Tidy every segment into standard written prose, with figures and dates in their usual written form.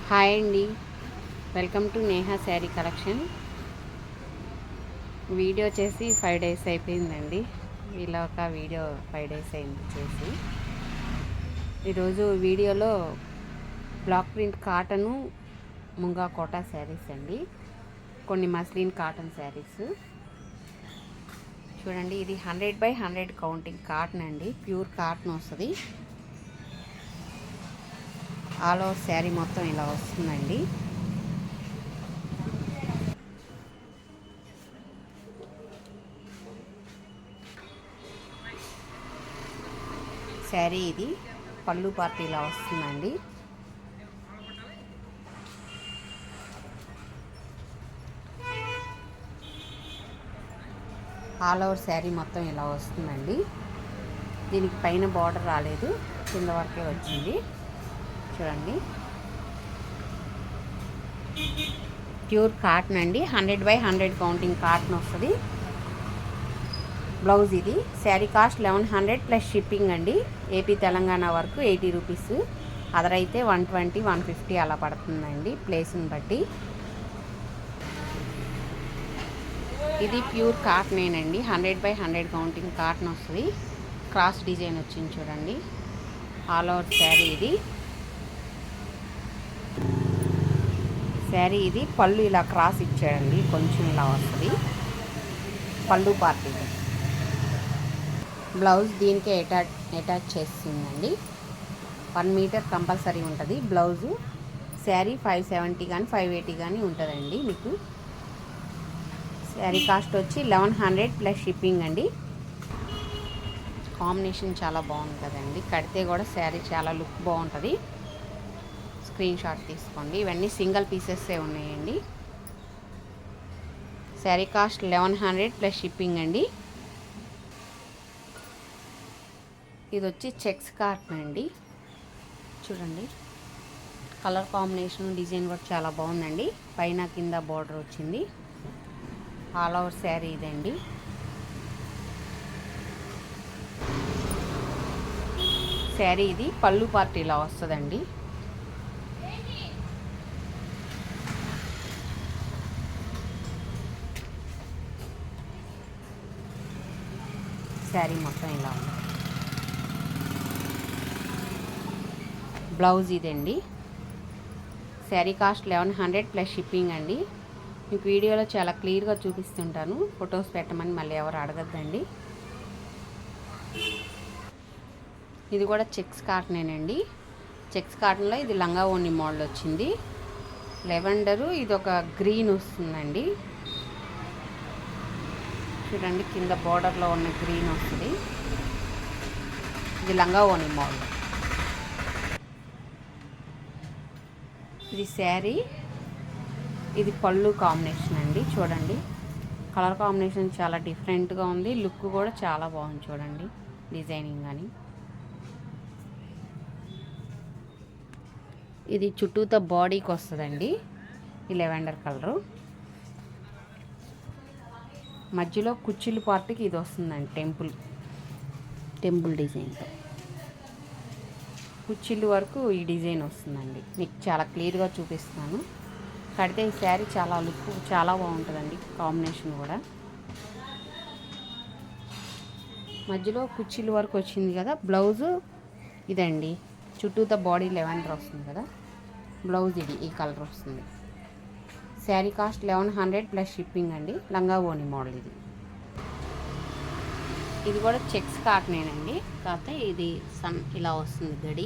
Hi అండి, welcome to Neha sari collection. Video చేసి 5 days అయిపోయిందండి. ఇలా ఒక వీడియో 5 డేస్ అయింది చేసి. ఈరోజు వీడియోలో బ్లాక్ ప్రింట్ కాటను ముంగా కోటా శారీస్ అండి, కొన్ని మస్లిన్ కాటన్ శారీస్ చూడండి. ఇది 100/100 కౌంటింగ్ కాటన్ అండి, ప్యూర్ కాటన్ వస్తుంది. ఆల్ ఓవర్ శారీ మొత్తం ఇలా వస్తుందండి. శారీ ఇది పళ్ళు పార్ట్ ఇలా వస్తుందండి. ఆల్ ఓవర్ శారీ మొత్తం ఇలా వస్తుందండి. దీనికి పైన బార్డర్ రాలేదు, కింద వరకే వచ్చింది చూడండి. ప్యూర్ కాటన్ అండి, 100/100 కౌంటింగ్ కాటన్ వస్తుంది. బ్లౌజ్ ఇది. శారీ కాస్ట్ 1100 ప్లస్ షిప్పింగ్ అండి. ఏపీ తెలంగాణ వరకు 80 రూపీస్, అదర్ అయితే 120, 150 అలా పడుతుందండి ప్లేస్ని బట్టి. ఇది ప్యూర్ కాటనేనండి, 100/100 కౌంటింగ్ కాటన్ వస్తుంది. క్రాస్ డిజైన్ వచ్చింది చూడండి. ఆల్ ఓవర్ శారీ ఇది. శారీ ఇది పళ్ళు ఇలా క్రాస్ ఇచ్చాడండి, కొంచెం ఇలా వస్తుంది పళ్ళు పార్ట్ ఇది. బ్లౌజ్ దీనికే అటాచ్ చేస్తుందండి. 1 మీటర్ కంపల్సరీ ఉంటుంది బ్లౌజు. శారీ 570 కానీ 580 కానీ ఉంటుందండి మీకు. శారీ కాస్ట్ వచ్చి 1100 ప్లస్ షిప్పింగ్ అండి. కాంబినేషన్ చాలా బాగుంది కదండి, కడితే కూడా శారీ చాలా లుక్ బాగుంటుంది. స్క్రీన్ షాట్ తీసుకోండి. ఇవన్నీ సింగిల్ పీసెస్సే ఉన్నాయండి. శారీ కాస్ట్ 1100 ప్లస్ షిప్పింగ్ అండి. ఇది వచ్చి చెక్స్ కాటన్ అండి చూడండి. కలర్ కాంబినేషన్ డిజైన్ కూడా చాలా బాగుందండి. పైన కింద బార్డర్ వచ్చింది. ఆల్ ఓవర్ శారీ ఇదండి. శారీ ఇది పళ్ళు పార్ట్ ఇలా వస్తుందండి. శారీ మొత్తం ఇలా ఉంది. బ్లౌజ్ ఇదండి. శారీ కాస్ట్ 1100 ప్లస్ షిప్పింగ్ అండి. మీకు వీడియోలో చాలా క్లియర్గా చూపిస్తుంటాను, ఫొటోస్ పెట్టమని మళ్ళీ ఎవరు అడగద్దండి. ఇది కూడా చెక్స్ కాటనేనండి. చెక్స్ కాటన్లో ఇది లంగా ఓని మోడల్ వచ్చింది. లెవెండరు, ఇది ఒక గ్రీన్ వస్తుందండి చూడండి. కింద బార్డర్లో ఉన్న గ్రీన్ వస్తుంది. ఇది లంగా ఓని మోడల్. ఇది శారీ, ఇది పళ్ళు కాంబినేషన్ అండి చూడండి. కలర్ కాంబినేషన్ చాలా డిఫరెంట్గా ఉంది, లుక్ కూడా చాలా బాగుంది చూడండి. డిజైనింగ్ కానీ ఇది చుట్టూతో బాడీకి వస్తుందండి. ఈ లెవెండర్ కలరు మధ్యలో కుచ్చిళ్ళు పార్ట్కి ఇది వస్తుందండి. టెంపుల్ డిజైన్తో కుచ్చిళ్ళు వరకు ఈ డిజైన్ వస్తుందండి. మీకు చాలా క్లియర్గా చూపిస్తున్నాను. కడితే ఈ శారీ చాలా లుక్ చాలా బాగుంటుందండి. కాంబినేషన్ కూడా మధ్యలో కుచ్చిళ్ళు వరకు వచ్చింది కదా. బ్లౌజు ఇదండి, చుట్టూతో బాడీ లెవెండర్ వస్తుంది కదా. బ్లౌజ్ ఇది ఈ కలర్ వస్తుంది. శారీ కాస్ట్ 1100 ప్లస్ షిప్పింగ్ అండి. లంగా ఓని మోడల్ ఇది. ఇది కూడా చెక్స్ కాటనేనండి, కాకపోతే ఇది ఇలా వస్తుంది గడి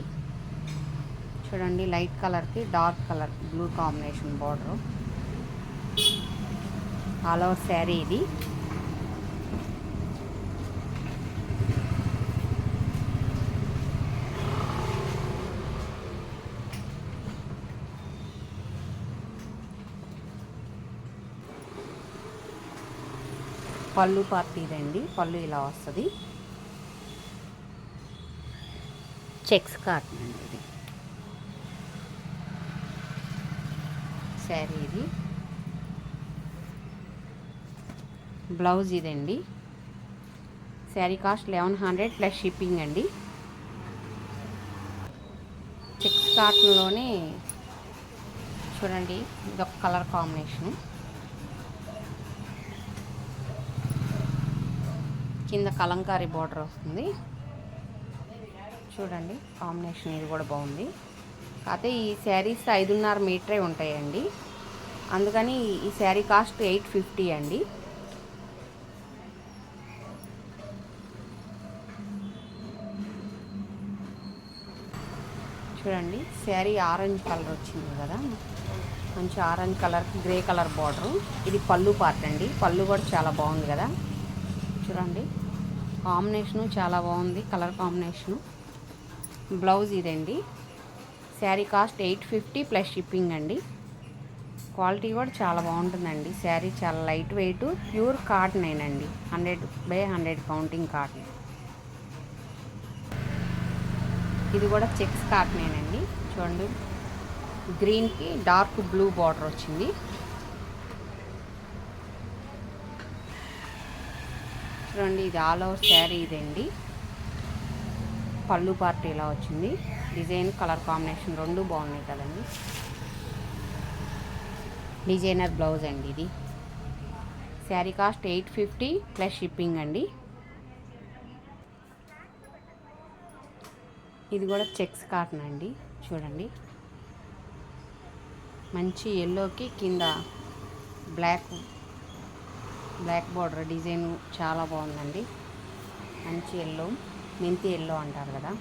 చూడండి. లైట్ కలర్కి dark colour blue combination border. All over sari ఇది. పళ్ళు పార్ట్ ఇదండి. పళ్ళు ఇలా వస్తుంది. చెక్స్ కాటన్ అండి ఇది. శారీ ఇది. బ్లౌజ్ ఇదండి. శారీ కాస్ట్ 1100 ప్లస్ షిప్పింగ్ అండి. చెక్స్ కాటన్లోనే చూడండి, ఇదొక కలర్ కాంబినేషను. కింద కలంకారీ బార్డర్ వస్తుంది. చూడండి కాంబినేషన్ ఇది కూడా బాగుంది. కాకపోతే ఈ శారీస్ 5.5 మీటరే ఉంటాయండి. అందుకని ఈ శారీ కాస్ట్ 850 అండి. చూడండి శారీ ఆరెంజ్ కలర్ వచ్చింది కదా, మంచి ఆరెంజ్ కలర్కి గ్రే కలర్ బార్డరు. ఇది పళ్ళు పార్ట్ అండి. పళ్ళు కూడా చాలా బాగుంది కదా. చూడండి కాంబినేషను చాలా బాగుంది, కలర్ కాంబినేషను. బ్లౌజ్ ఇదండి. శారీ కాస్ట్ 850 ప్లస్ షిప్పింగ్ అండి. క్వాలిటీ కూడా చాలా బాగుంటుందండి. శారీ చాలా లైట్ వెయిట్, ప్యూర్ కాటనేనండి. 100/100 కౌంటింగ్ కాటన్. ఇది కూడా చెక్స్ కాటనేనండి. చూడండి గ్రీన్కి డార్క్ బ్లూ బార్డర్ వచ్చింది. చూడండి ఇది ఆల్ ఓవర్ శారీ ఇదండి. పళ్ళు పార్ట్ ఇలా వచ్చింది. డిజైన్ కలర్ కాంబినేషన్ రెండు బాగున్నాయి కదండి. డిజైనర్ బ్లౌజ్ అండి ఇది. శారీ కాస్ట్ 850 ప్లస్ షిప్పింగ్ అండి. ఇది కూడా చెక్స్ కాటన్ అండి. చూడండి మంచి ఎల్లోకి కింద బ్లాక్ బార్డర్ డిజైన్ చాలా బాగుందండి. మంచి ఎల్లో, మెంతి ఎల్లో అంటారు కదా,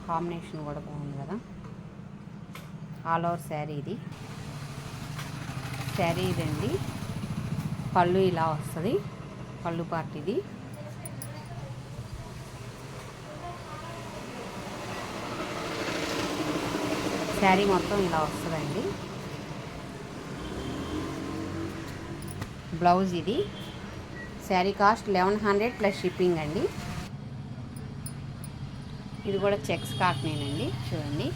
కాంబినేషన్ కూడా బాగుంది కదా. ఆల్ ఓవర్ శారీ ఇది. శారీ ఇదండి. పళ్ళు ఇలా వస్తుంది, పళ్ళు పార్ట్ ఇది. శారీ మొత్తం ఇలా వస్తుందండి. బ్లౌజ్ ఇది. శారీ కాస్ట్ 1100 ప్లస్ షిప్పింగ్ అండి. ఇది కూడా చెక్స్ కాటనేనండి. చూడండి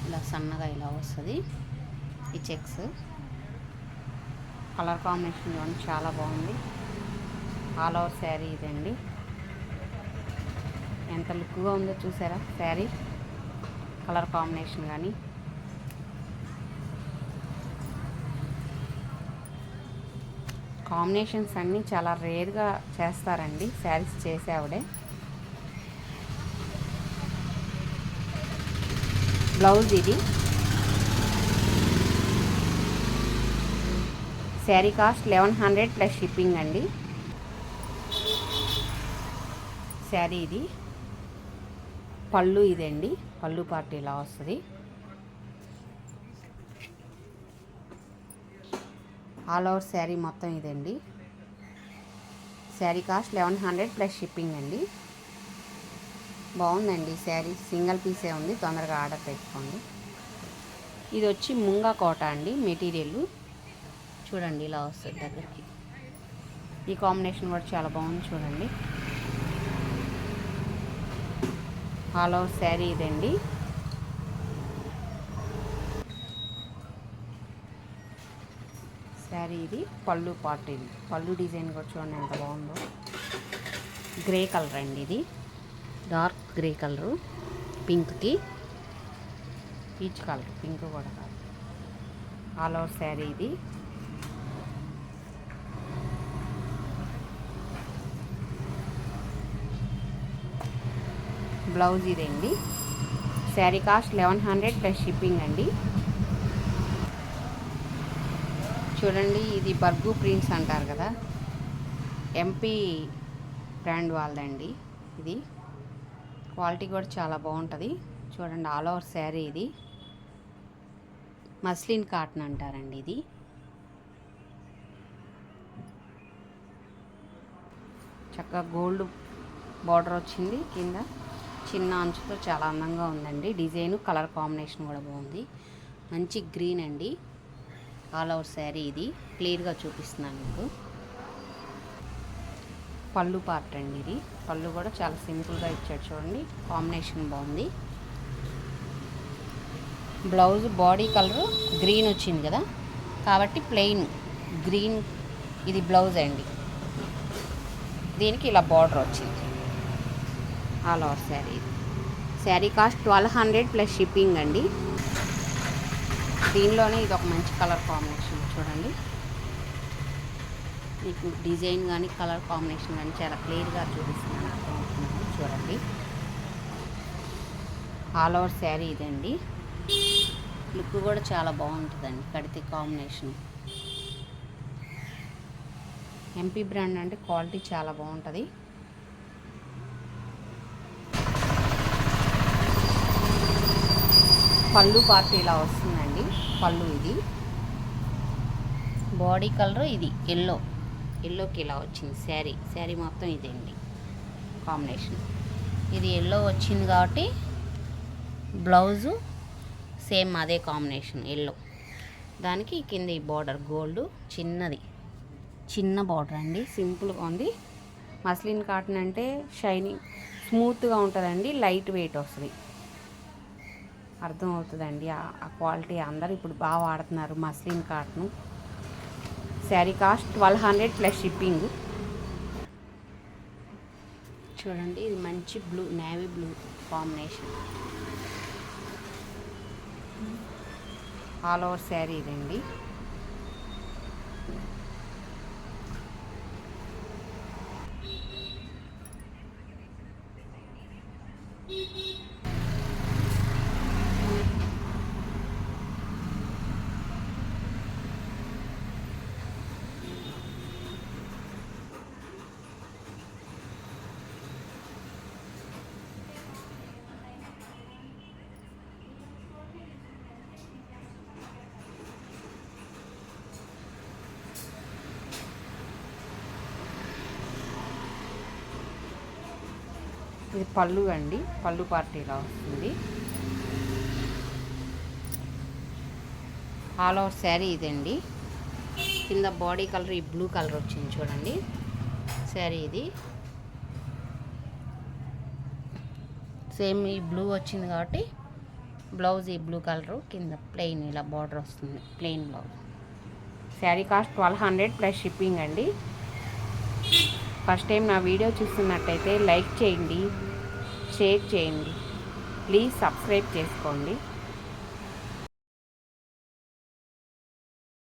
ఇలా సన్నగా ఇలా వస్తుంది ఈ చెక్స్. కలర్ కాంబినేషన్ చూడండి చాలా బాగుంది. ఆల్ ఓవర్ శారీ ఇదండి. ఎంత లుక్గా ఉందో చూసారా శారీ, కలర్ కాంబినేషన్ కానీ. కాంబినేషన్స్ అన్నీ చాలా రేర్గా చేస్తారండి శారీస్ చేసే ఆవిడే. బ్లౌజ్ ఇది. శారీ కాస్ట్ 1100 ప్లస్ షిప్పింగ్ అండి. శారీ ఇది. పళ్ళు ఇదండి. పళ్ళు పార్ట్ ఇలా వస్తుంది. ఆల్ ఓవర్ శారీ మొత్తం ఇదండి. శారీ కాస్ట్ 1100 ప్లస్ షిప్పింగ్ అండి. బాగుందండి శారీ. సింగిల్ పీసే ఉంది, తొందరగా ఆర్డర్ పెట్టుకోండి. ఇది వచ్చి ముంగా కోట అండి మెటీరియల్. చూడండి ఇలా వస్తుంది దగ్గరికి. ఈ కాంబినేషన్ కూడా చాలా బాగుంది చూడండి. ఆల్ ఓవర్ శారీ ఇదండి. శారీ ఇది. పళ్ళు పార్ట్ ఇది. పళ్ళు డిజైన్ కూడా చూడండి ఎంత బాగుందో. గ్రే కలర్ అండి ఇది. డార్క్ గ్రే కలరు, పింక్కి పీచ్ కలర్, పింక్ కూడా కాదు. ఆల్ ఓవర్ శారీ ఇది. బ్లౌజ్ ఇదండి. శారీ కాస్ట్ 1100 ప్లస్ షిప్పింగ్ అండి. చూడండి ఇది బర్గు ప్రింట్స్ అంటారు కదా, ఎంపీ బ్రాండ్ వాళ్ళదండి ఇది. క్వాలిటీ కూడా చాలా బాగుంటుంది. చూడండి ఆల్ ఓవర్ శారీ ఇది. మస్లిన్ కాటన్ అంటారండి ఇది. చక్కగా గోల్డ్ బార్డర్ వచ్చింది కింద, చిన్న అంచుతో చాలా అందంగా ఉందండి. డిజైన్ కలర్ కాంబినేషన్ కూడా బాగుంది. మంచి గ్రీన్ అండి. ఆల్ ఓవర్ శారీ ఇది. క్లియర్గా చూపిస్తున్నాను మీకు. పళ్ళు పార్ట్ అండి ఇది. పళ్ళు కూడా చాలా సింపుల్గా ఇచ్చాడు చూడండి, కాంబినేషన్ బాగుంది. బ్లౌజ్ బాడీ కలరు గ్రీన్ వచ్చింది కదా, కాబట్టి ప్లెయిన్ గ్రీన్ ఇది బ్లౌజ్ అండి. దీనికి ఇలా బార్డర్ వచ్చింది. ఆల్ ఓవర్ శారీ ఇది. శారీ కాస్ట్ 1200 ప్లస్ షిప్పింగ్ అండి. దీనిలోనే ఇది ఒక మంచి కలర్ కాంబినేషన్ చూడండి. మీకు డిజైన్ కానీ కలర్ కాంబినేషన్ కానీ చాలా క్లియర్గా చూపిస్తున్నాను, అర్థమవుతుంది చూడండి. ఆల్ ఓవర్ శారీ ఇదండి. లుక్ కూడా చాలా బాగుంటుందండి కడితే కాంబినేషన్. ఎంపీ బ్రాండ్ అంటే క్వాలిటీ చాలా బాగుంటుంది. పళ్ళు పార్ట్ ఇలా వస్తుందండి. పళ్ళు ఇది, బాడీ కలర్ ఇది ఎల్లోకి ఇలా వచ్చింది. శారీ మొత్తం ఇదండి కాంబినేషన్. ఇది ఎల్లో వచ్చింది కాబట్టి బ్లౌజు సేమ్ అదే కాంబినేషన్ ఎల్లో. దానికి కింద ఈ బార్డర్ గోల్డ్ చిన్న బార్డర్ అండి, సింపుల్గా ఉంది. మస్లిన్ కాటన్ అంటే షైనింగ్ స్మూత్గా ఉంటుందండి, లైట్ వెయిట్ వస్తుంది. అర్థమవుతుందండి ఆ క్వాలిటీ. అందరూ ఇప్పుడు బాగా వాడుతున్నారు muslin cotton. Sari cost 1200 plus shipping. చూడండి, ఇది మంచి blue, navy blue combination. All over sari ఇదండి. ఇది పళ్ళు అండి, పళ్ళు పార్ట్ ఇలా వస్తుంది. ఆల్ ఓవర్ శారీ ఇదండి. కింద బాడీ కలర్ ఈ బ్లూ కలర్ వచ్చింది చూడండి. శారీ ఇది సేమ్ ఈ బ్లూ వచ్చింది కాబట్టి బ్లౌజ్ ఈ బ్లూ కలరు, కింద ప్లెయిన్ ఇలా బార్డర్ వస్తుంది, plain blouse. Sari cost 1200 plus shipping అండి. ఫస్ట్ టైం నా వీడియో చూస్తున్నట్టయితే లైక్ చేయండి, షేర్ చేయండి, ప్లీజ్ సబ్స్క్రైబ్ చేసుకోండి.